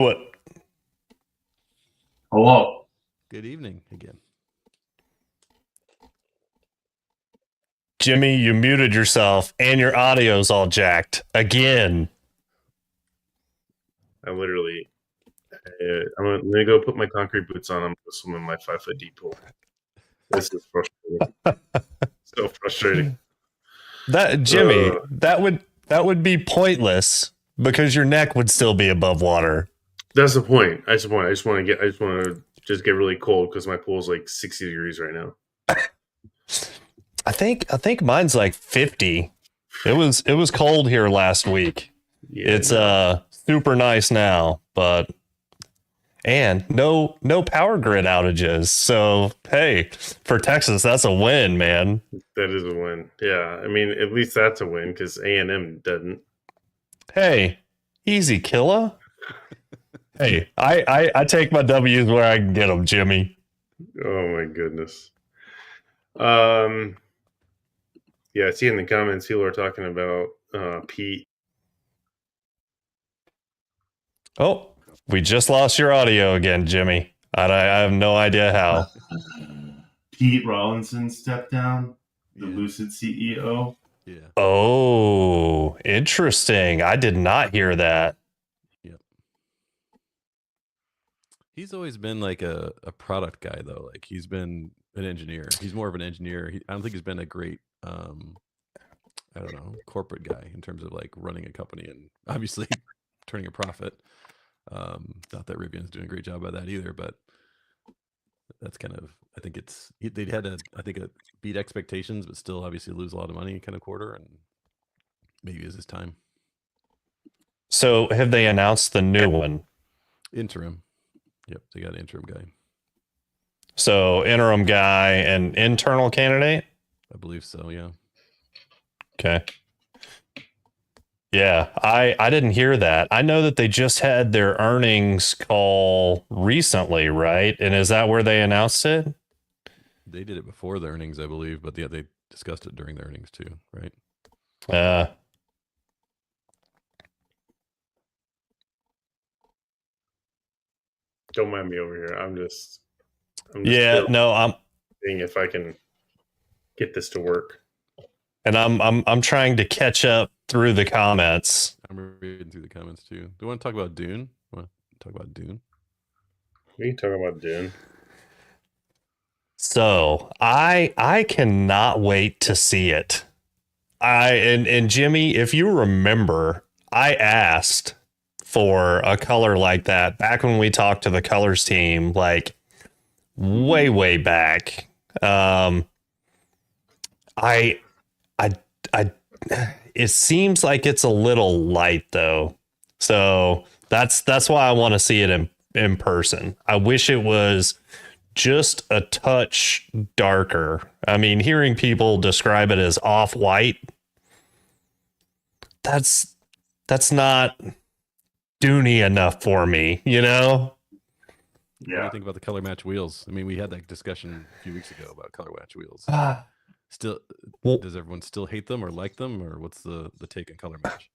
What? Hello. Good evening again. Jimmy, you muted yourself and your audio's all jacked again. I'm gonna go put my concrete boots on. I'm gonna swim in my 5-foot deep pool. This is frustrating. So frustrating. Jimmy, that would be pointless because your neck would still be above water. That's the point. I just want to just get really cold because my pool's like 60 degrees right now. I think mine's like 50. It was cold here last week. Yeah, It's super nice now, but no power grid outages. So hey, for Texas, that's a win, man. that is a win. Yeah, I mean, at least that's a win because A&M doesn't. Hey, easy, killer. Hey, I take my W's where I can get them, Jimmy. Oh my goodness. Yeah, I see in the comments people are talking about Pete. Oh, we just lost your audio again, Jimmy. I have no idea how. Pete Rawlinson stepped down, the Lucid CEO. Yeah. Oh, interesting. I did not hear that. Yep. He's always been like a product guy, though. Like he's been an engineer. He's more of an engineer. I don't think he's been a great, I don't know, corporate guy in terms of like running a company and obviously turning a profit. Not that Rivian's doing a great job at that either, but that's kind of, I think they had a beat expectations, but still obviously lose a lot of money kind of quarter, and maybe is his time. So have they announced the new one? Interim. Yep, they got an interim guy. So interim guy and internal candidate? I believe so, yeah. Okay. Yeah, I didn't hear that. I know that they just had their earnings call recently, right? And is that where they announced it? They did it before the earnings, I believe, but yeah, they discussed it during the earnings too, right? Don't mind me over here. I'm just yeah, no, I'm seeing if I can get this to work. And I'm trying to catch up through the comments. I'm reading through the comments too. Do you want to talk about Dune? Want to talk about Dune? We can talk about Dune. So I cannot wait to see it. And Jimmy, if you remember, I asked for a color like that back when we talked to the colors team, like way back. It seems like it's a little light though. So that's why I want to see it in person. I wish it was just a touch darker. I mean, hearing people describe it as off-white, that's not Dune-y enough for me, you know? Yeah. What do you think about the color match wheels? I mean, we had that discussion a few weeks ago about color match wheels. Still, does everyone still hate them or like them, or what's the take on color match?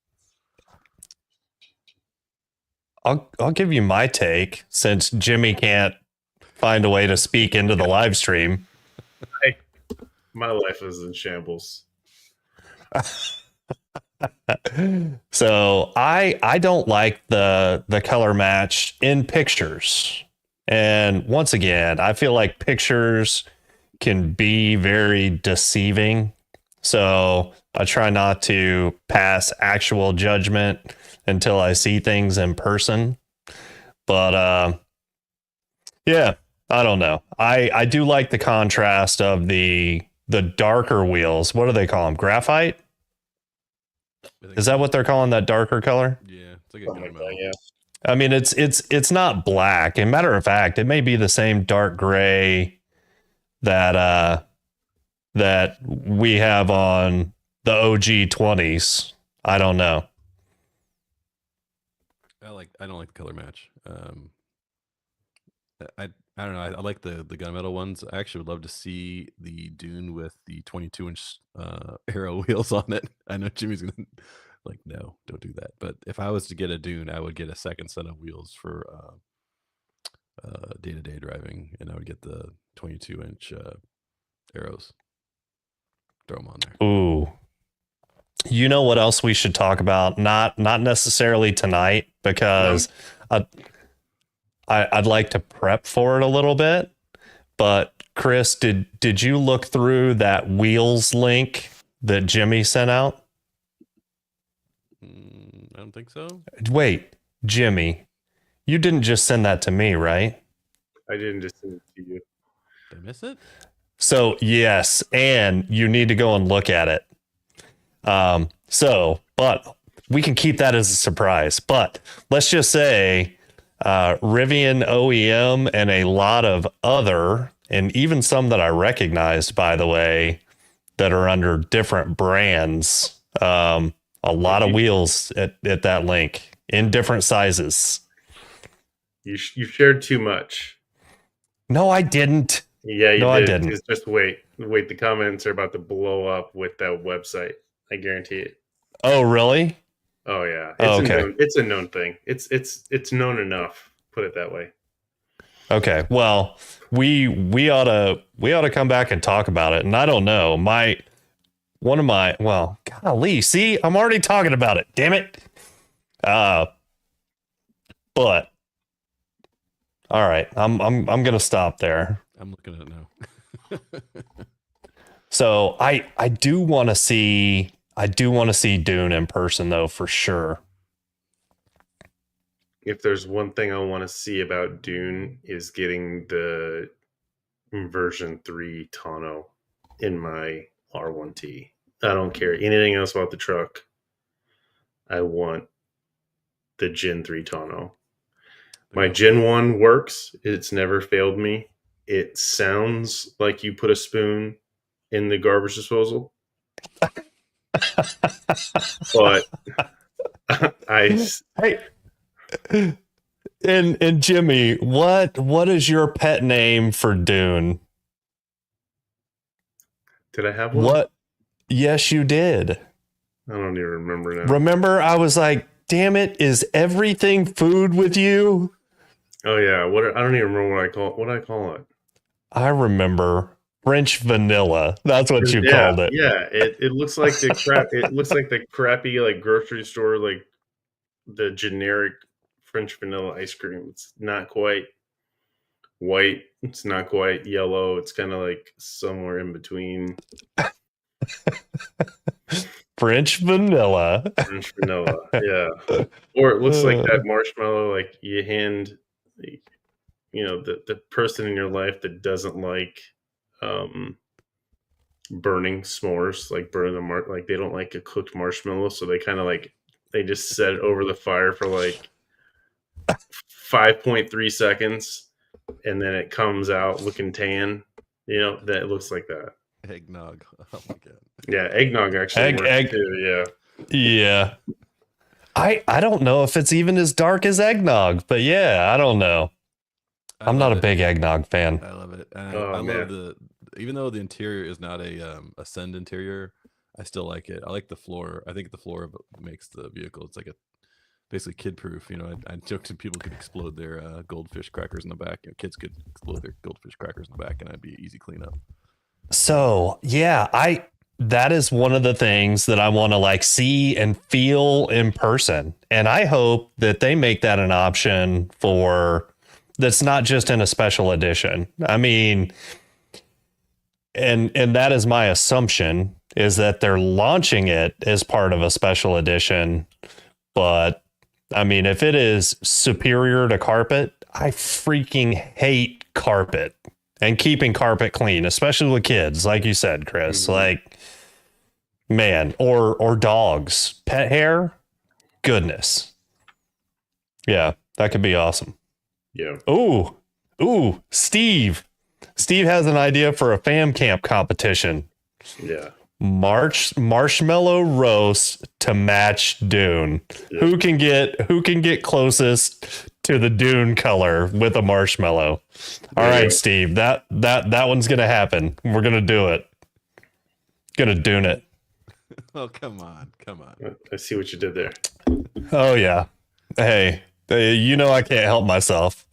I'll give you my take since Jimmy can't find a way to speak into the live stream. My life is in shambles. So I don't like the color match in pictures. And once again, I feel like pictures can be very deceiving. So I try not to pass actual judgment until I see things in person. But yeah, I don't know. I do like the contrast of the darker wheels. What do they call them? Graphite? Is that what they're calling that darker color? Yeah, it's like a good amount. Yeah. I mean, it's not black. And matter of fact, it may be the same dark gray that we have on the OG 20s. I don't know. I don't like the color match. I don't know. I like the gunmetal ones. I actually would love to see the Dune with the 22-inch arrow wheels on it. I know Jimmy's gonna like, no, don't do that. But if I was to get a Dune, I would get a second set of wheels for day-to-day driving, and I would get the 22-inch arrows. Throw them on there. Ooh. You know what else we should talk about? Not necessarily tonight, because I'd like to prep for it a little bit. But Chris, did you look through that wheels link that Jimmy sent out? I don't think so. Wait, Jimmy, you didn't just send that to me, right? I didn't just send it to you. Did I miss it? So yes, and you need to go and look at it. But we can keep that as a surprise. But let's just say Rivian OEM and a lot of other, and even some that I recognized, by the way, that are under different brands, a lot of wheels at that link in different sizes. You shared too much. No, I didn't. Yeah, you No, did. I didn't. Just wait. The comments are about to blow up with that website. I guarantee it. Oh, really? Oh yeah. Okay. It's a known thing. It's known enough. Put it that way. Okay. Well, we ought to come back and talk about it. And I don't know. Well, golly, see, I'm already talking about it. Damn it. But all right, I'm gonna stop there. I'm looking at it now. So I do want to see Dune in person though, for sure. If there's one thing I want to see about Dune is getting the version 3 tonneau in my R1T. I don't care anything else about the truck. I want the Gen 3 tonneau. My Gen 1 works. It's never failed me. It sounds like you put a spoon in the garbage disposal. But Hey, and Jimmy, what is your pet name for Dune? Did I have one? What? Yes, you did. I don't even remember now. Remember, I was like, damn it, is everything food with you? Oh yeah, I don't even remember what I call it. I remember French vanilla. That's what you called it. Yeah, it looks like the crap. It looks like the crappy like grocery store, like the generic French vanilla ice cream. It's not quite white. It's not quite yellow. It's kind of like somewhere in between. French vanilla. French vanilla, yeah. Or it looks like that marshmallow, like you hand, the person in your life that doesn't like burning s'mores, like burning the like they don't like a cooked marshmallow, so they kind of like they just set it over the fire for like 5.3 seconds, and then it comes out looking tan. That it looks like that. Eggnog. Oh my god. Yeah, eggnog actually works too. Yeah. I don't know if it's even as dark as eggnog, but yeah, I don't know. I'm not a big eggnog fan. I love it. Oh, I man. love even though the interior is not a Ascend interior, I still like it. I like the floor. I think the floor makes the vehicle. It's like basically kid proof. I joked that people could explode their goldfish crackers in the back. Kids could explode their goldfish crackers in the back, and it'd be easy cleanup. So yeah, that is one of the things that I want to like see and feel in person. And I hope that they make that an option that's not just in a special edition. I mean, and that is my assumption, is that they're launching it as part of a special edition. But I mean, if it is superior to carpet, I freaking hate carpet and keeping carpet clean, especially with kids, like you said, Chris. Mm-hmm. Like, man, or dogs, pet hair, goodness. Yeah, that could be awesome. Yeah. Ooh, Steve has an idea for a fam camp competition. Yeah. Marshmallow roast to match Dune. Yeah. Who can get closest to the Dune color with a marshmallow? All right, Steve, that one's gonna happen. We're gonna do it. Gonna Dune it. Oh, come on. I see what you did there. Oh yeah. Hey, you know I can't help myself.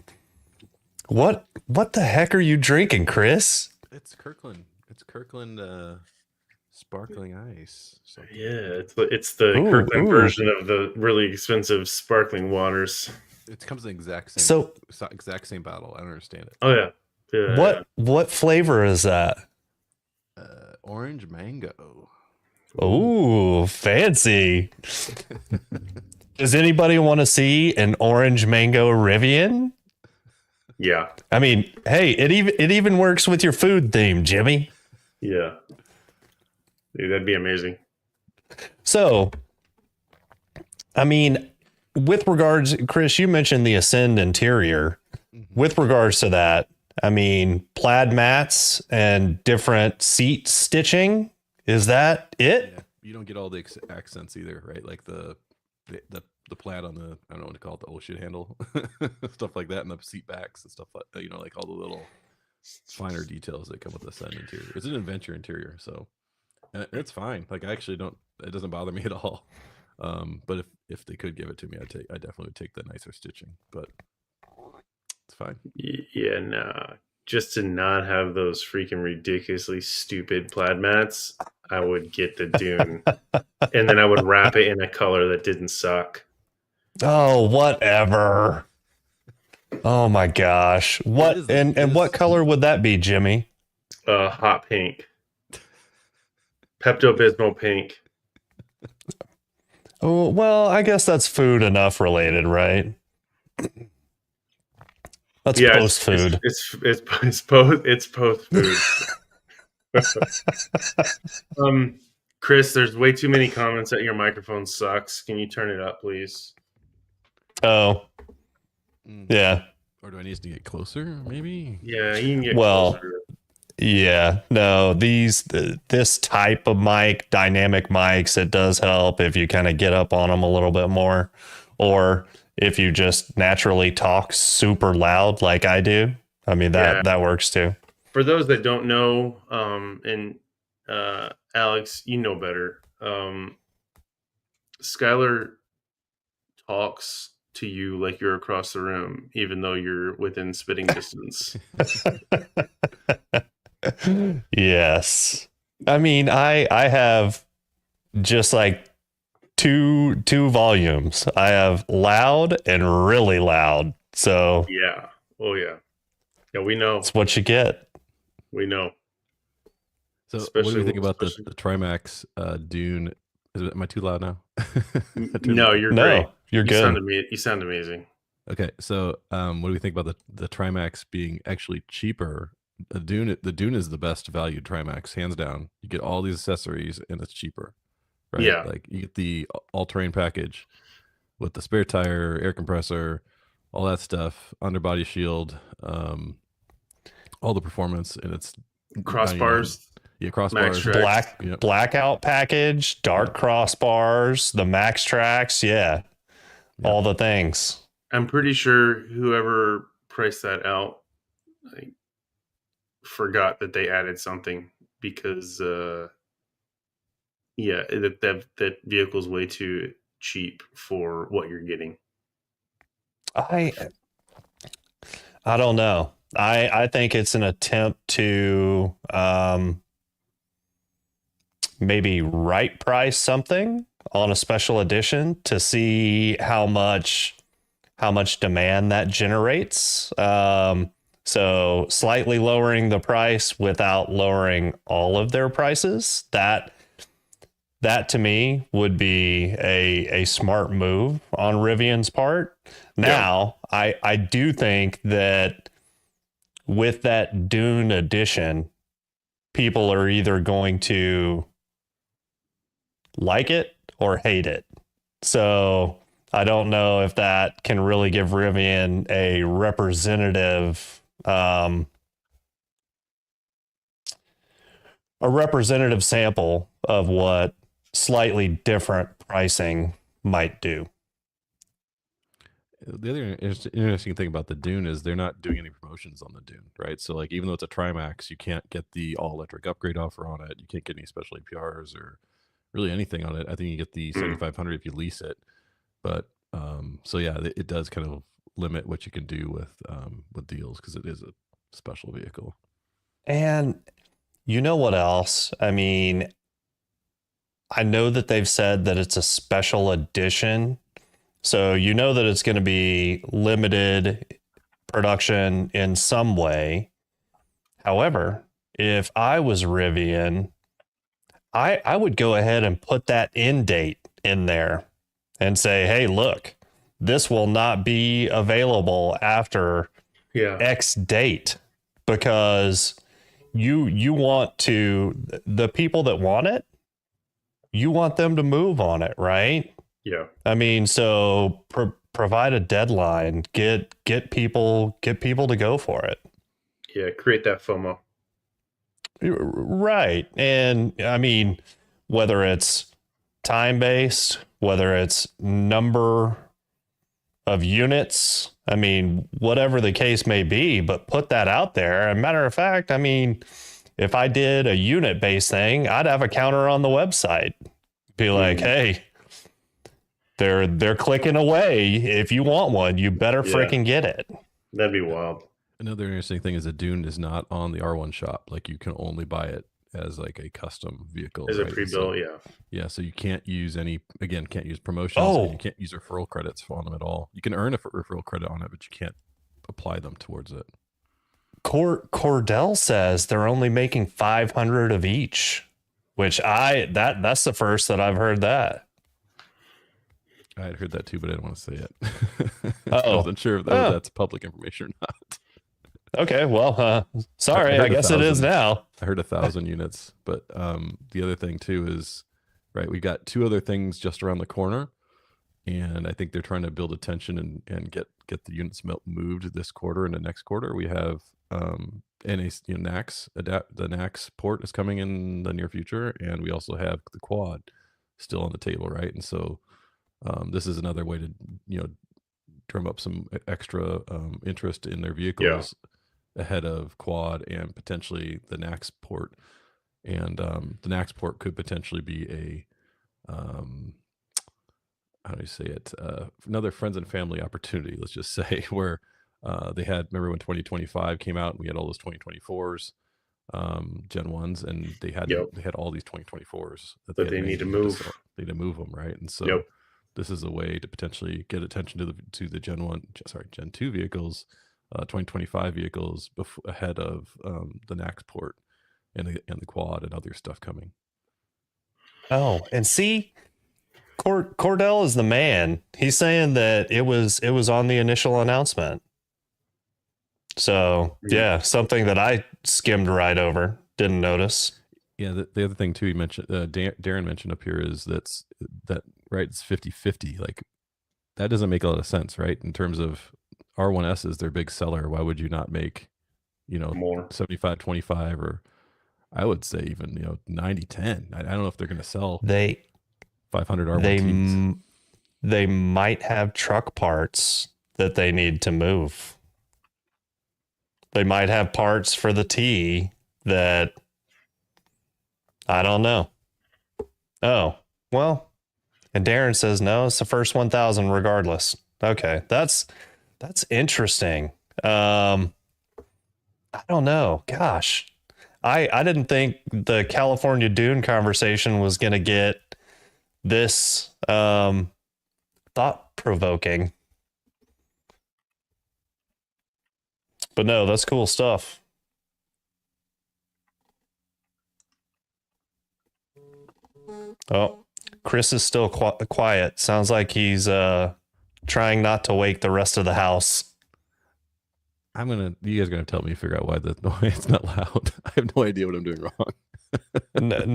What the heck are you drinking, Chris? It's Kirkland. It's Kirkland sparkling ice. Something. Yeah, it's the Ooh, Kirkland ooh. version of the really expensive sparkling waters. It comes in the exact same bottle. I don't understand it. Oh yeah. What flavor is that? Orange mango. Ooh, fancy. Does anybody want to see an orange mango Rivian? Yeah. I mean, hey, it even works with your food theme, Jimmy. Yeah. Dude, that'd be amazing. So, I mean, with regards, Chris, you mentioned the Ascend interior. With regards to that, I mean, plaid mats and different seat stitching. Is that it? Yeah, you don't get all the accents either, right? Like the plaid on the, I don't know what to call it, the old shit handle, stuff like that, and the seat backs and stuff like that, like all the little finer details that come with the Ascend interior. It's an adventure interior, so it's fine. Like I actually don't, it doesn't bother me at all. But if they could give it to me, I definitely would take the nicer stitching, but it's fine. Yeah, nah. Just to not have those freaking ridiculously stupid plaid mats, I would get the Dune. And then I would wrap it in a color that didn't suck. Oh, whatever. Oh my gosh. What and what color would that be, Jimmy? Hot pink. Pepto-Bismol pink. Oh, well, I guess that's food enough related, right? That's post food. It's post food. Chris, there's way too many comments that your microphone sucks. Can you turn it up, please? Oh. Yeah. Or do I need to get closer, maybe? Yeah, you can get well, closer. Yeah. No, this type of mic, dynamic mics, it does help if you kind of get up on them a little bit more, or if you just naturally talk super loud like I do. I mean, that works too. For those that don't know, and Alex, you know better. Skylar talks to you like you're across the room, even though you're within spitting distance. Yes. I mean, I have just like two volumes. I have loud and really loud. So yeah. Oh yeah. Yeah, we know. That's what you get. We know. So what do you think about the Trimax Dune? Am I too loud now? No, you're great. You're good. You sound amazing. Okay, so what do we think about the Trimax being actually cheaper? The Dune is the best valued Trimax, hands down. You get all these accessories and it's cheaper, right? Yeah. Like you get the all-terrain package with the spare tire, air compressor, all that stuff, underbody shield, all the performance, and it's crossbars. Yeah, crossbars. Blackout package, dark crossbars, the Max Tracks, all the things. I'm pretty sure whoever priced that out forgot that they added something because that vehicle's way too cheap for what you're getting. I don't know. I think it's an attempt to maybe right price something on a special edition to see how much demand that generates. So slightly lowering the price without lowering all of their prices. That to me would be a smart move on Rivian's part. Now, I do think that with that Dune edition, people are either going to like it or hate it. So I don't know if that can really give Rivian a representative sample of what slightly different pricing might do. The other interesting thing about the Dune is they're not doing any promotions on the Dune, right? So like even though it's a Trimax, you can't get the all-electric upgrade offer on it. You can't get any special APRs or really anything on it. I think you get the 7,500 if you lease it, but so yeah, it does kind of limit what you can do with deals because it is a special vehicle. And you know what else? I mean, I know that they've said that it's a special edition. So you know that it's going to be limited production in some way. However, if I was Rivian, I would go ahead and put that end date in there and say, hey, look, this will not be available after X date, because you want to, the people that want it, you want them to move on it, right? Yeah. I mean, so provide a deadline, get people to go for it. Yeah, create that FOMO. Right. And I mean, whether it's time based, whether it's number of units, I mean, whatever the case may be, but put that out there. As a matter of fact, I mean, if I did a unit based thing, I'd have a counter on the website. Be like, hey, they're clicking away. If you want one, you better freaking get it. That'd be wild. Another interesting thing is that Dune is not on the R1 shop. Like, you can only buy it as like a custom vehicle. As a pre-built, Yeah, so you can't use can't use promotions. Oh. And you can't use referral credits on them at all. You can earn a referral credit on it, but you can't apply them towards it. Cordell says they're only making 500 of each, which that's the first that I've heard that. I had heard that too, but I didn't want to say it. I I wasn't sure if that's public information or not. Okay, well, sorry, I guess it is now. I heard 1,000 units, but the other thing too is, right, we got 2 other things just around the corner, and I think they're trying to build attention and get the units moved this quarter and the next quarter. We have NACS the NACS port is coming in the near future, and we also have the quad still on the table, right? And so this is another way to drum up some extra interest in their vehicles ahead of quad and potentially the NACS port. And the NACS port could potentially be a how do you say it? Another friends and family opportunity, let's just say, where they had, remember when 2025 came out and we had all those 2024s, Gen 1s, and they had all these 2024s that they need to move. They need to move them, right? And so this is a way to potentially get attention to the Gen 2 vehicles, 2025 vehicles ahead of the NACS port and the quad and other stuff coming. Oh, and see, Cordell is the man. He's saying that it was on the initial announcement. So yeah, something that I skimmed right over, didn't notice. Yeah, the other thing too he mentioned, Darren mentioned up here, is that right, it's 50-50. Like, that doesn't make a lot of sense, right? In terms of R1S is their big seller. Why would you not make more 75-25, or I would say even 90-10? I don't know if they're going to sell 500 R1Ts. They might have truck parts that they need to move. They might have parts for the T that I don't know. Oh, well, and Darren says no, it's the first 1,000 regardless. Okay, that's interesting. I don't know. Gosh, I didn't think the California Dune conversation was going to get this thought-provoking. But no, that's cool stuff. Oh, Chris is still quiet. Sounds like he's trying not to wake the rest of the house. You guys are gonna tell me to figure out why it's not loud. I have no idea what I'm doing wrong.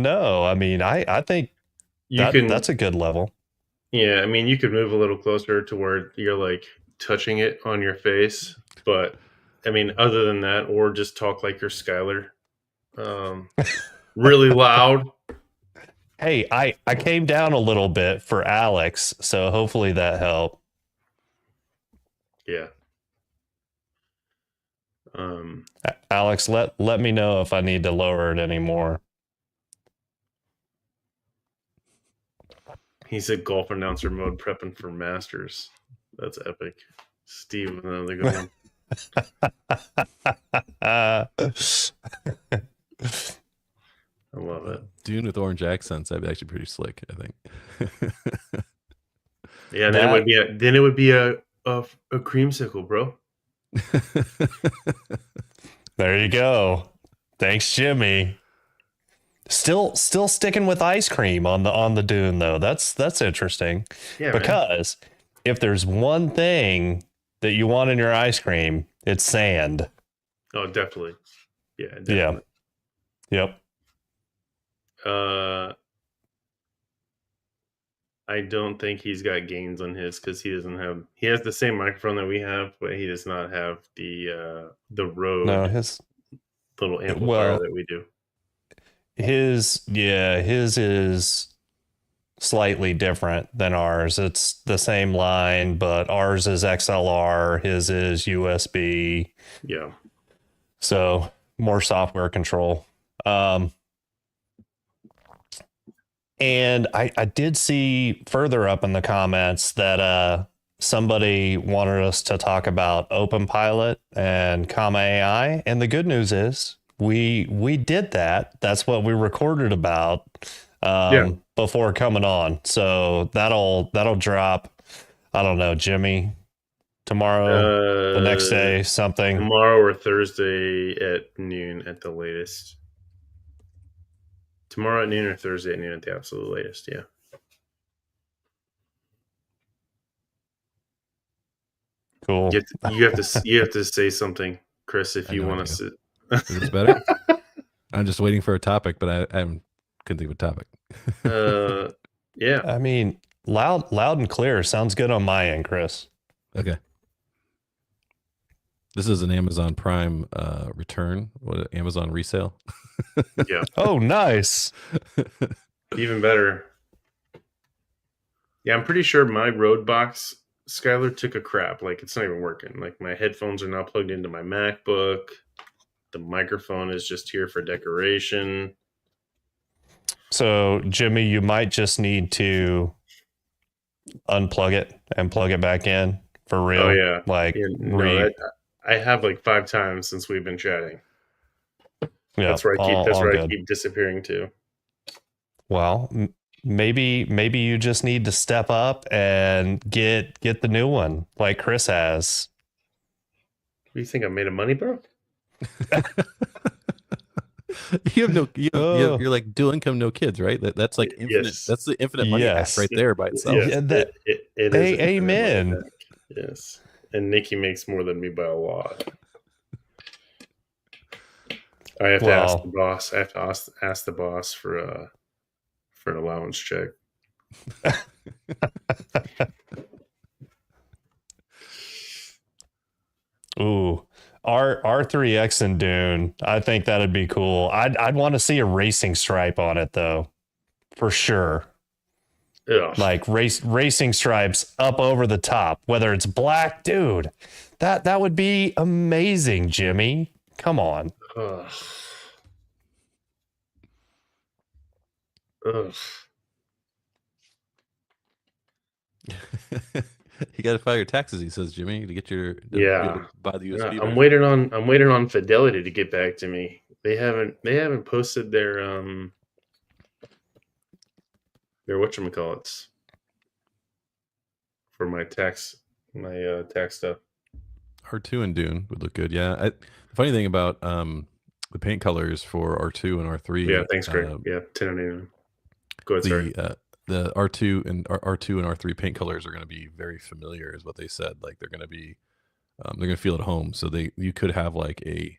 No, I mean, I think that's a good level. Yeah, I mean, you could move a little closer to where you're like touching it on your face, but I mean, other than that, or just talk like you're Skylar, really loud. Hey, I came down a little bit for Alex, so hopefully that helped. Yeah. Alex, let me know if I need to lower it anymore. He's a golf announcer mode prepping for Masters. That's epic. Steve, another good one. I love it. Dune with orange accents. That'd be actually pretty slick, I think. Yeah, then it would be a creamsicle, bro. There you go. Thanks, Jimmy. Still sticking with ice cream on the Dune though. That's interesting. Yeah, because if there's one thing that you want in your ice cream, it's sand. Oh, definitely. Yeah, definitely. Yeah. Yep. I don't think he's got gains on his because he has the same microphone that we have, but he does not have the Rode his little amplifier that we do. His is slightly different than ours. It's the same line, but ours is XLR, his is USB. Yeah. So more software control. And I did see further up in the comments that somebody wanted us to talk about OpenPilot and Comma AI. And the good news is we did that. That's what we recorded about before coming on. So that'll drop, I don't know, Jimmy, tomorrow, the next day, something. Tomorrow or Thursday at noon at the latest. Tomorrow at noon or Thursday at noon at the absolute latest, yeah. Cool. You have to say something, Chris, if you want to sit. Is this better? I'm just waiting for a topic, but I couldn't think of a topic. Yeah. I mean, loud and clear. Sounds good on my end, Chris. Okay. This is an Amazon Prime return. What, Amazon resale? Yeah. Oh, nice. Even better. Yeah, I'm pretty sure my Rode box, Skylar, took a crap. Like, it's not even working. Like, my headphones are now plugged into my MacBook. The microphone is just here for decoration. So, Jimmy, you might just need to unplug it and plug it back in for real. Oh, yeah. Like, I have like 5 times since we've been chatting. Yeah, that's where I keep disappearing to. Well, maybe you just need to step up and get the new one like Chris has. You think I made of money, bro? You're like dual income, no kids, right? That's like infinite. Yes. That's the infinite money hack right there by itself. Yes, it is. Amen. Yes, and Nikki makes more than me by a lot. I have to ask the boss. I have to ask the boss for an allowance check. Ooh, R3X in Dune. I think that'd be cool. I'd want to see a racing stripe on it though, for sure. Ugh. Like racing stripes up over the top, whether it's black, dude. That would be amazing, Jimmy. Come on. Ugh. Ugh. You got to file your taxes, he says, Jimmy, to get your buy the USB. I'm waiting on Fidelity to get back to me. They haven't posted their whatchamacallits for my tax stuff. R2 and Dune would look good. Yeah. The funny thing about the paint colors for R2 and R3. Yeah, thanks, Greg. 1099. Go ahead, sorry. The R2 and R3 paint colors are going to be very familiar, is what they said. Like they're going to be, they're going to feel at home. So you could have like a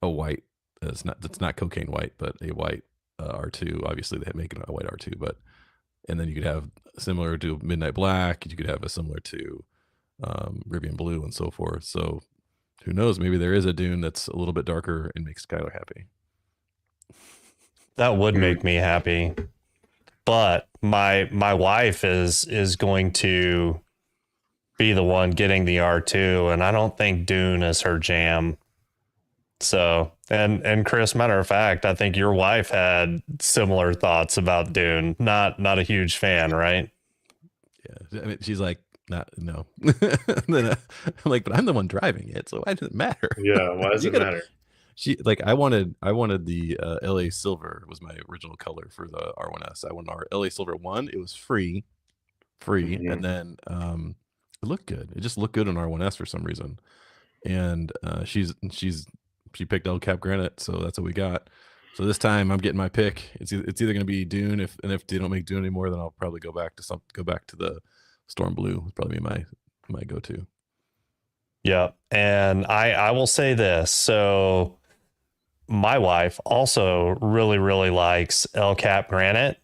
white. It's not cocaine white, but a white R2. Obviously, they make it a white R2, and then you could have similar to Midnight Black. You could have a similar to Rivian Blue and so forth. So who knows? Maybe there is a Dune that's a little bit darker and makes Skylar happy. That would make me happy. But my wife is going to be the one getting the R2, and I don't think Dune is her jam. So, and Chris, matter of fact, I think your wife had similar thoughts about Dune. Not a huge fan, right? Yeah, I mean, she's like, no. Then I'm like, but I'm the one driving it, so why does it matter? Yeah, why does You it gotta- matter? She like, I wanted the LA Silver was my original color for the R1S. I wanted our LA Silver 1. It was free, Mhm. and then it looked good. It just looked good on R1S for some reason. And she picked El Cap Granite, so that's what we got. So this time I'm getting my pick. It's either going to be Dune, if they don't make Dune anymore, then I'll probably go back to the Storm Blue. Would probably be my go-to. Yeah. And I will say this. So my wife also really, really likes El Cap Granite,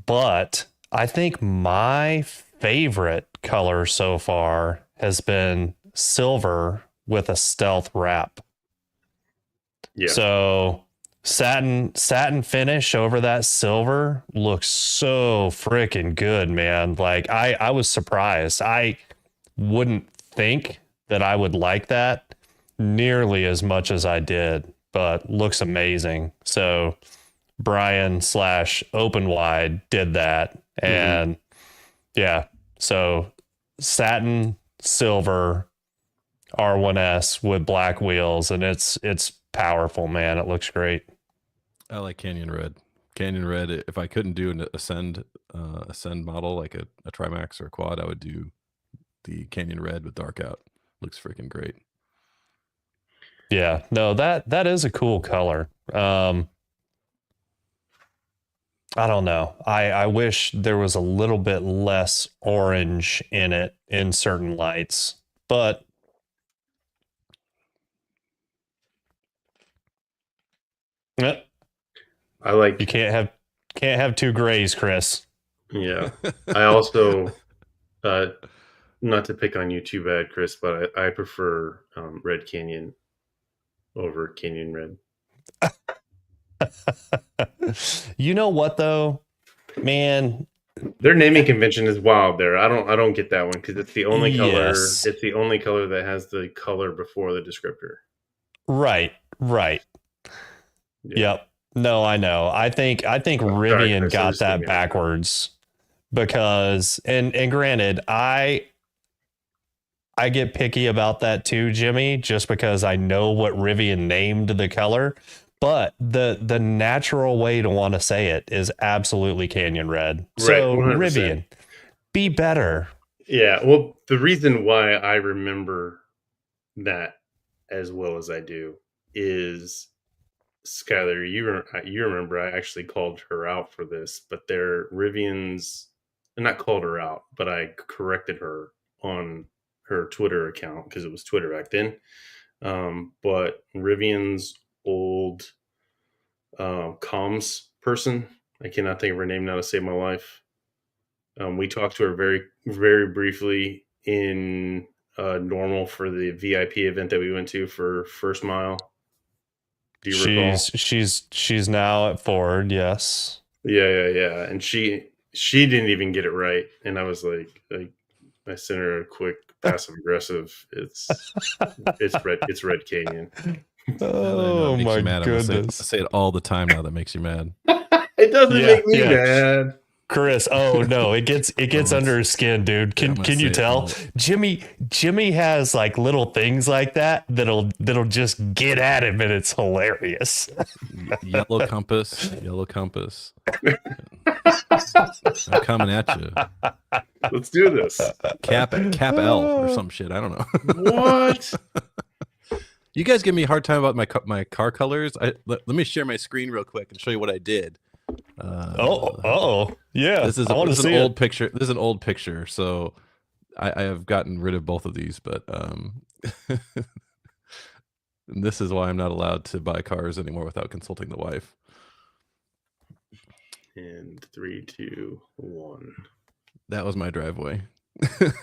but I think my favorite color so far has been silver with a stealth wrap. Yeah. So satin finish over that silver looks so freaking good, man. Like I was surprised. I wouldn't think that I would like that nearly as much as I did, but looks amazing. So Brian / Open Wide did that. And yeah, so satin silver R1S with black wheels, and it's powerful, man. It looks great. I like Canyon Red. Canyon Red. If I couldn't do an ascend model like a Trimax or a quad, I would do the Canyon Red with dark out. Looks freaking great. Yeah, no, that is a cool color. I don't know. I wish there was a little bit less orange in it in certain lights, but I like. you can't have two grays, Chris. Yeah. I also, not to pick on you too bad, Chris, but I prefer Red Canyon over Canyon Red. You know what though, man? Their naming convention is wild. There, I don't get that one because it's the only color. Yes. It's the only color that has the color before the descriptor. Right. Yeah. Yep. No, I know. I think Rivian Chris, got that backwards because and granted, I get picky about that too, Jimmy, just because I know what Rivian named the color. But the natural way to want to say it is absolutely Canyon Red. So 100%. Rivian, be better. Yeah. Well, the reason why I remember that as well as I do is Skylar. You remember I actually called her out for this, but their Rivians, not called her out, but I corrected her on her Twitter account because it was Twitter back then. But Rivian's old comms person, I cannot think of her name now to save my life. We talked to her very, very briefly in Normal for the VIP event that we went to for First Mile. Do you recall? She's now at Ford, yes. Yeah. And she didn't even get it right, and I was like I sent her a quick passive aggressive. It's Red Canyon. Oh my goodness! I say it all the time now. That makes you mad. It doesn't make me mad. Chris, oh no, it gets under his skin, dude. Can you tell? Jimmy has like little things like that'll just get at him, and it's hilarious. Yellow compass. I'm coming at you. Let's do this. Cap L or some shit. I don't know. What? You guys give me a hard time about my car colors. Let me share my screen real quick and show you what I did. Yeah. This is an old picture. This is an old picture, so I have gotten rid of both of these, but and this is why I'm not allowed to buy cars anymore without consulting the wife. And 3, 2, 1. That was my driveway. I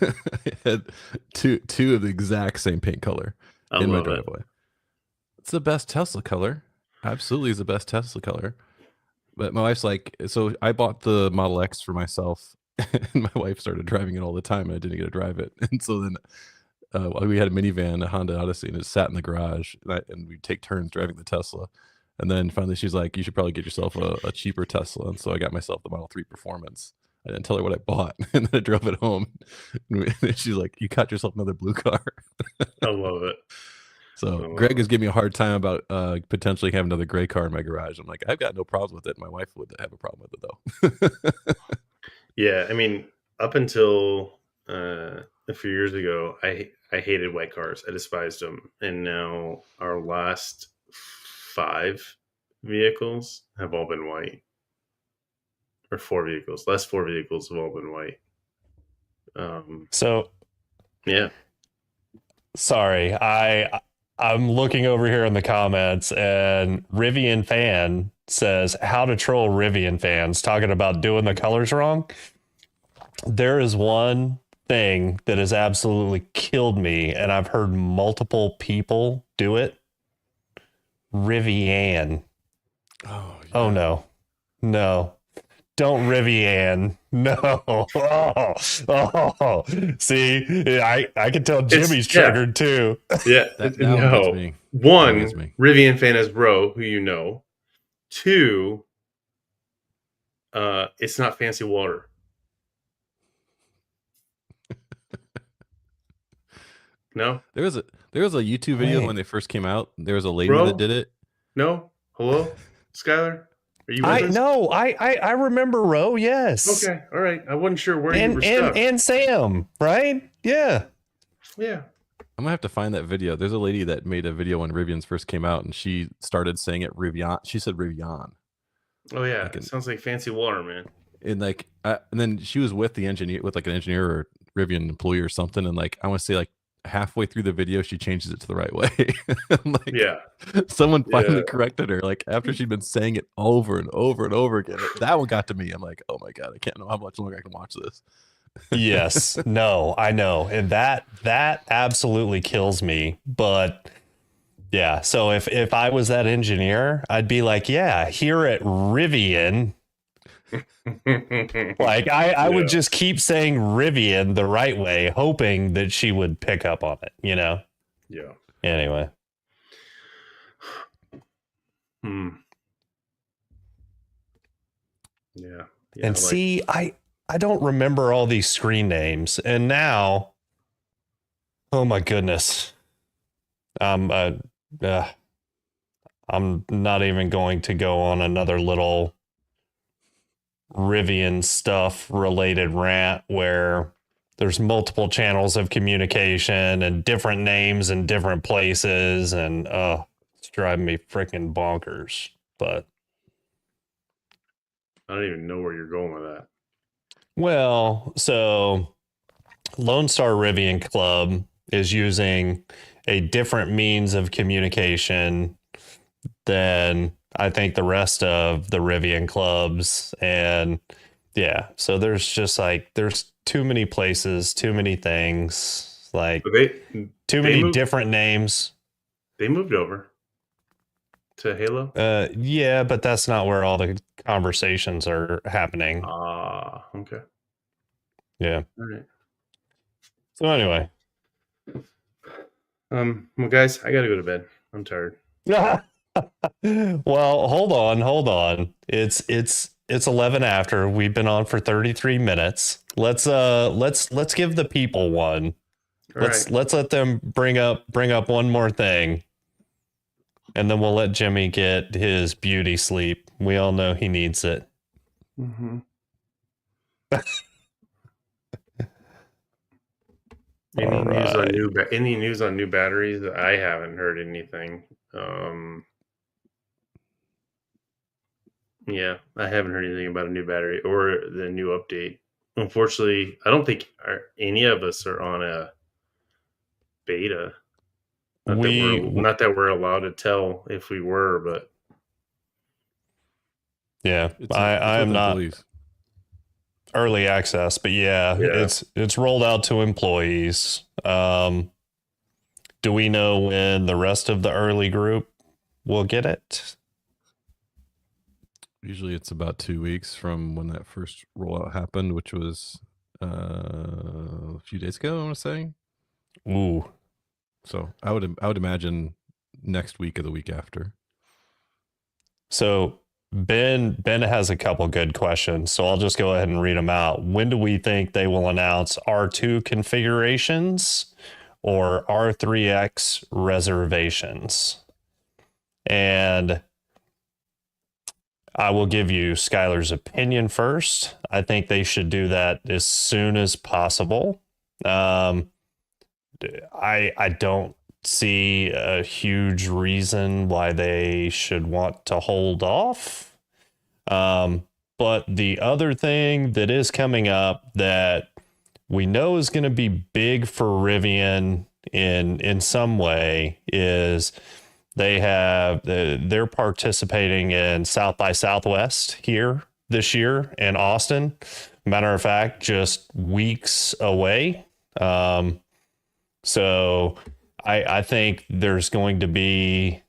had two of the exact same paint color in my driveway. It's the best Tesla color. Absolutely is the best Tesla color. But my wife's like, so I bought the Model X for myself, and my wife started driving it all the time, and I didn't get to drive it. And so then we had a minivan, a Honda Odyssey, and it sat in the garage, and we'd take turns driving the Tesla. And then finally, she's like, "You should probably get yourself a cheaper Tesla." And so I got myself the Model 3 Performance. I didn't tell her what I bought, and then I drove it home. And she's like, "You got yourself another blue car." I love it. So Greg is giving me a hard time about potentially having another gray car in my garage. I'm like, I've got no problems with it. My wife would have a problem with it though. Yeah, I mean, up until a few years ago, I hated white cars. I despised them, and now our last 5 vehicles have all been white, or 4 vehicles. Last 4 vehicles have all been white. So Yeah. sorry, I'm looking over here in the comments, and Rivian fan says how to troll Rivian fans, talking about doing the colors wrong. There is one thing that has absolutely killed me, and I've heard multiple people do it. Rivian. Oh, yeah. Oh no. Don't Rivian. No. Oh. See, I can tell Jimmy's triggered too. Yeah. That No. one gets me. One, That gets me. Rivian fan is bro, who you know. 2, it's not fancy water. No? There was a YouTube video when they first came out. There was a lady Bro? that did it. No? Hello? Skylar? Are you with I us? know. I remember Ro, yes. Okay, all right. I wasn't sure where you were stuck. And Sam, right? Yeah. Yeah. I'm gonna have to find that video. There's a lady that made a video when Rivians first came out, and she started saying it Rivian. She said Rivian. Oh yeah, Like it sounds like fancy water, man. And like, and then she was with the engineer, with like an engineer or Rivian employee or something, and like I want to say like halfway through the video, she changes it to the right way. Like, Yeah. someone finally Yeah. corrected her. Like after she'd been saying it over and over and over again, that one got to me. I'm like, oh my god, I can't know how much longer I can watch this. Yes. No, I know. And that absolutely kills me. But yeah, so if I was that engineer, I'd be like, yeah, here at Rivian, like I would just keep saying Rivian the right way, hoping that she would pick up on it, you know? Yeah. Anyway. Yeah. And see, I don't remember all these screen names. And now, oh my goodness. I'm not even going to go on another little Rivian stuff related rant where there's multiple channels of communication and different names in different places, and it's driving me freaking bonkers. But I don't even know where you're going with that. well, so Lone Star Rivian Club is using a different means of communication than I think the rest of the Rivian clubs. And yeah, so there's just like, there's too many places, too many things, like too many different names. They moved over to Halo? Yeah, but that's not where all the conversations are happening. Okay. Yeah. All right. So anyway. Well, guys, I gotta go to bed. I'm tired. Well, hold on. It's 11 after. We've been on for 33 minutes. Let's give the people one. Let's let them bring up one more thing. And then we'll let Jimmy get his beauty sleep. We all know he needs it. Mm-hmm. Any news on new batteries? I haven't heard anything. Yeah, I haven't heard anything about a new battery or the new update. Unfortunately, I don't think any of us are on a beta. Not that we're allowed to tell if we were, but yeah, I am not early access, but yeah, it's rolled out to employees. Do we know when the rest of the early group will get it? Usually it's about 2 weeks from when that first rollout happened, which was a few days ago, I want to say. Ooh. So I would imagine next week or the week after. So Ben has a couple good questions, so I'll just go ahead and read them out. When do we think they will announce R2 configurations or R3X reservations? And I will give you Skylar's opinion first. I think they should do that as soon as possible. I don't see a huge reason why they should want to hold off. But the other thing that is coming up that we know is going to be big for Rivian in some way is they're participating in South by Southwest here this year in Austin. Matter of fact, just weeks away. So I think there's going to be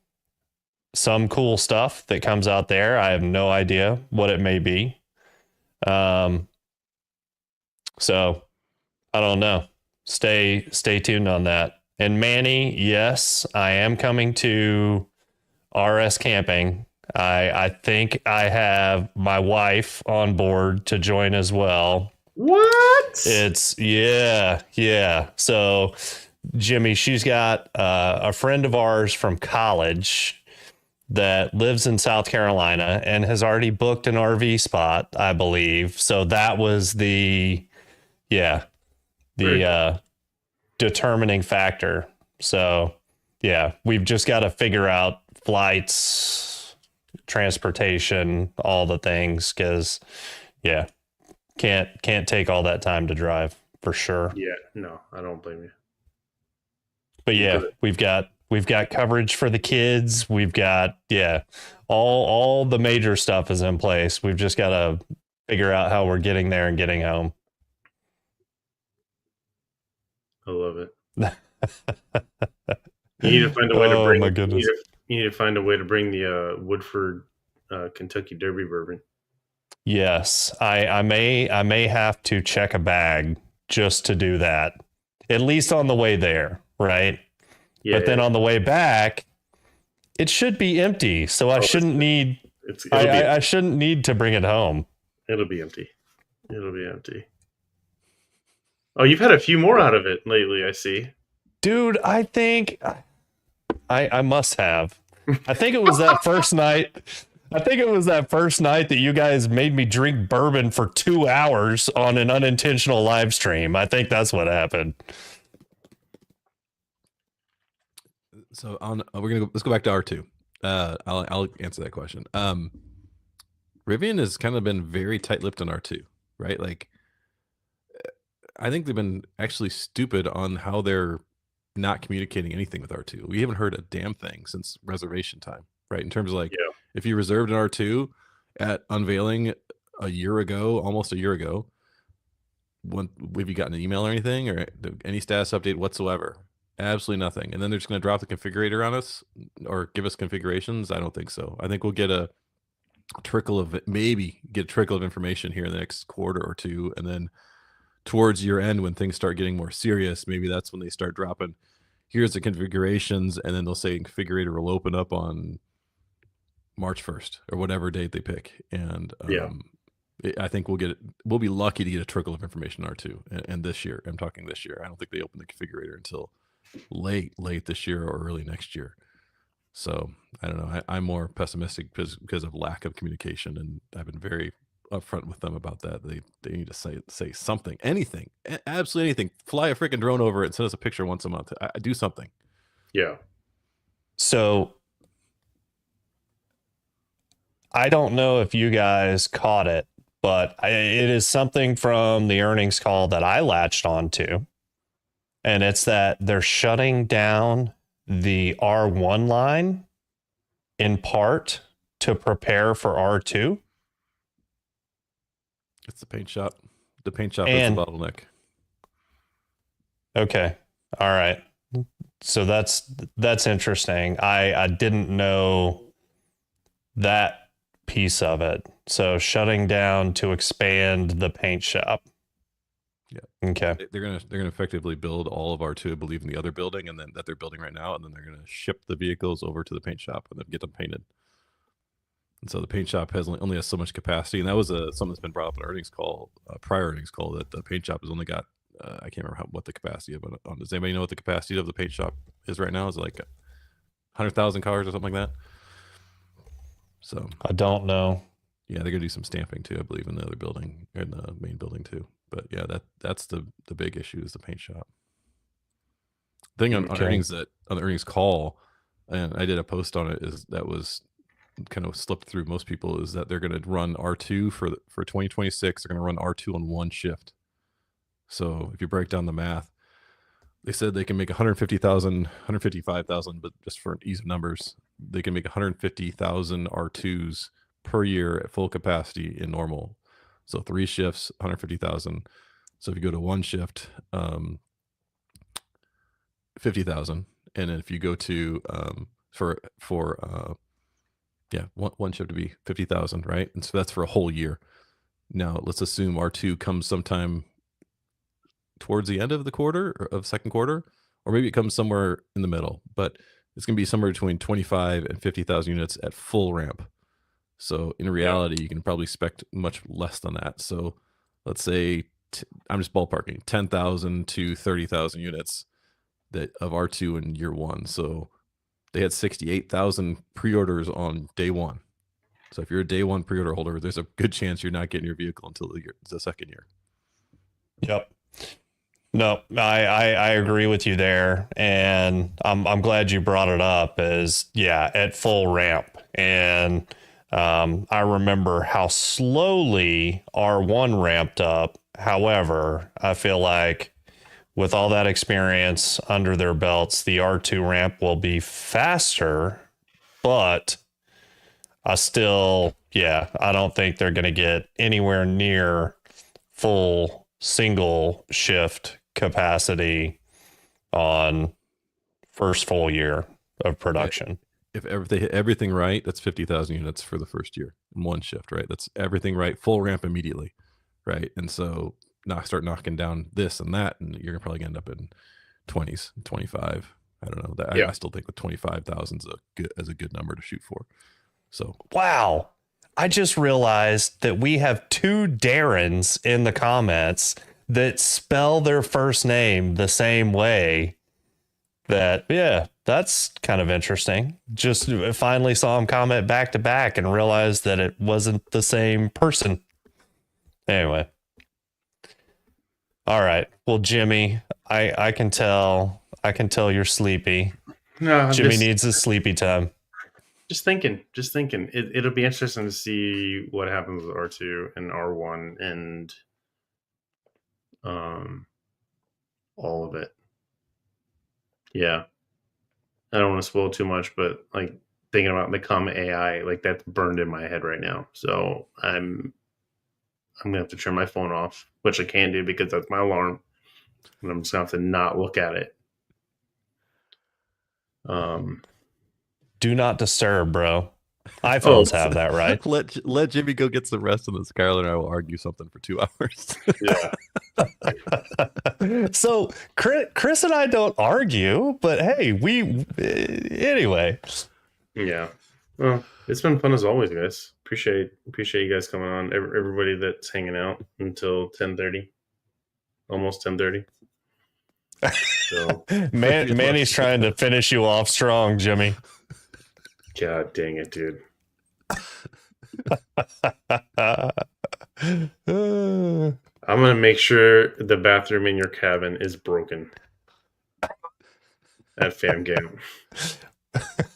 some cool stuff that comes out there. I have no idea what it may be. So I don't know. Stay tuned on that. And Manny, yes, I am coming to RS camping. I think I have my wife on board to join as well. What? It's yeah. So Jimmy, she's got a friend of ours from college that lives in South Carolina and has already booked an RV spot, I believe. So that was the determining factor. So yeah, we've just got to figure out flights, transportation, all the things, because can't take all that time to drive for sure. Yeah, no, I don't blame you. But yeah, we've got coverage for the kids. We've got all the major stuff is in place. We've just got to figure out how we're getting there and getting home. I love it. You need to find a way to bring. My goodness. You need to find a way to bring the Woodford, Kentucky Derby bourbon. Yes, I may have to check a bag just to do that. At least on the way there, right? Yeah. But then on the way back, it should be empty. So I shouldn't need. I shouldn't need to bring it home. It'll be empty. Oh, you've had a few more out of it lately, I see. Dude, I think I must have. I think it was that first night. I think it was that first night that you guys made me drink bourbon for 2 hours on an unintentional live stream. I think that's what happened. So let's go back to R2. I'll answer that question. Rivian has kind of been very tight-lipped on R2, right? Like, I think they've been actually stupid on how they're not communicating anything with R2. We haven't heard a damn thing since reservation time, right? In terms of like, if you reserved an R2 at unveiling almost a year ago, have you gotten an email or anything or any status update whatsoever? Absolutely nothing. And then they're just going to drop the configurator on us or give us configurations? I don't think so. I think we'll get a trickle of information here in the next quarter or two. And then towards year end, when things start getting more serious, maybe that's when they start dropping, here's the configurations. And then they'll say configurator will open up on March 1st or whatever date they pick. And I think we'll be lucky to get a trickle of information R2. And this year, I'm talking this year, I don't think they open the configurator until late this year or early next year. So I don't know. I'm more pessimistic because of lack of communication, and I've been very upfront with them about that. They need to say something, anything, absolutely anything. Fly a freaking drone over it and send us a picture once a month. I do something. Yeah. So I don't know if you guys caught it, but it is something from the earnings call that I latched onto. And it's that they're shutting down the R1 line in part to prepare for R2. It's the paint shop. The paint shop is the bottleneck. Okay. All right. So that's interesting. I didn't know that piece of it. So shutting down to expand the paint shop. Okay. They're gonna effectively build all of R2, I believe, in the other building, and then that they're building right now, and then they're gonna ship the vehicles over to the paint shop and then get them painted. And so the paint shop only has so much capacity, and that was something that's been brought up in earnings call, prior earnings call, that the paint shop has only got I can't remember what the capacity of it. Does anybody know what the capacity of the paint shop is right now? Is it like 100,000 cars or something like that? So I don't know. yeah, they're gonna do some stamping too, I believe, in the other building, in the main building too. But yeah, that's the big issue is the paint shop. Thing on Okay. earnings, that on the earnings call, and I did a post on it, is that was kind of slipped through most people, is that they're going to run R2 for 2026. They're going to run R2 on one shift. So if you break down the math, they said they can make 150,000, 155,000, but just for ease of numbers, they can make 150,000 R2s per year at full capacity in normal. So 3 shifts, 150,000. So if you go to one shift, 50,000, and then if you go to one shift to be 50,000, right? And so that's for a whole year. Now let's assume R2 comes sometime towards the end of the quarter, or of second quarter, or maybe it comes somewhere in the middle, but it's going to be somewhere between 25 and 50,000 units at full ramp. So in reality, you can probably expect much less than that. So let's say, I'm just ballparking, 10,000 to 30,000 units of R2 in year one. So they had 68,000 pre-orders on day one. So if you're a day one pre-order holder, there's a good chance you're not getting your vehicle until the second year. Yep. No, I agree with you there, and I'm glad you brought it up. At full ramp, and I remember how slowly R1 ramped up. However, I feel like with all that experience under their belts, the R2 ramp will be faster, but I don't think they're going to get anywhere near full single shift capacity on first full year of production. If they hit everything right, that's 50,000 units for the first year in one shift, right? That's everything right, full ramp immediately, right? And so now start knocking down this and that, and you're probably gonna end up in 20s, 25. I don't know. I still think the 25,000 is a good number to shoot for. So wow, I just realized that we have 2 Darrens in the comments that spell their first name the same way. That's kind of interesting. Just finally saw him comment back to back and realized that it wasn't the same person. Anyway. All right. Well, Jimmy, I can tell you're sleepy. No, Jimmy needs his sleepy time. Just thinking. It'll be interesting to see what happens with R2 and R1 and all of it. Yeah. I don't want to spoil too much, but like thinking about the comment AI, like that's burned in my head right now. So I'm gonna have to turn my phone off, which I can't do because that's my alarm. And I'm just gonna have to not look at it. Do not disturb, bro. iPhones have that, right? Let Jimmy go get some rest, and then Skylar and I will argue something for 2 hours. Yeah. So Chris and I don't argue, but hey, anyway. Yeah. Well, it's been fun as always, guys. Appreciate you guys coming on. Everybody that's hanging out until 10:30, almost 10:30. So Manny's trying to finish you off strong, Jimmy. God dang it, dude. I'm gonna make sure the bathroom in your cabin is broken at fam camp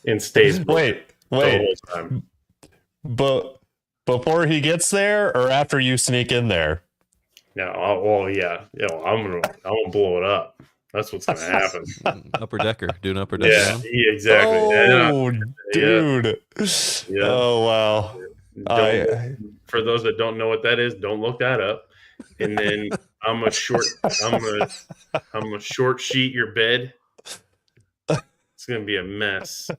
and stays broken the whole time. But before he gets there, or after you sneak in there? No, I'm gonna blow it up. That's what's gonna happen. Upper decker, doing upper decker. Yeah, exactly. Oh, dude. Yeah. Oh, wow. For those that don't know what that is, don't look that up. And then I'm gonna short sheet your bed. It's gonna be a mess.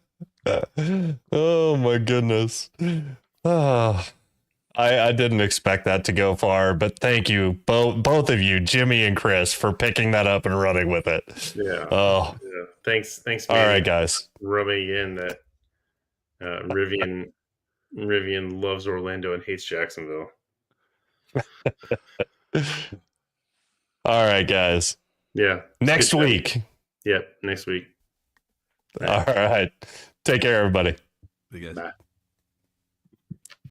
Oh my goodness. I didn't expect that to go far, but thank you both of you, Jimmy and Chris, for picking that up and running with it. Yeah. Oh, Yeah. Thanks, all man. right, guys. Rubbing in that Rivian loves Orlando and hates Jacksonville. All right, guys. Yeah. Next Good job. week. Yep. Next week. All right. Take care, everybody. You guys. Bye.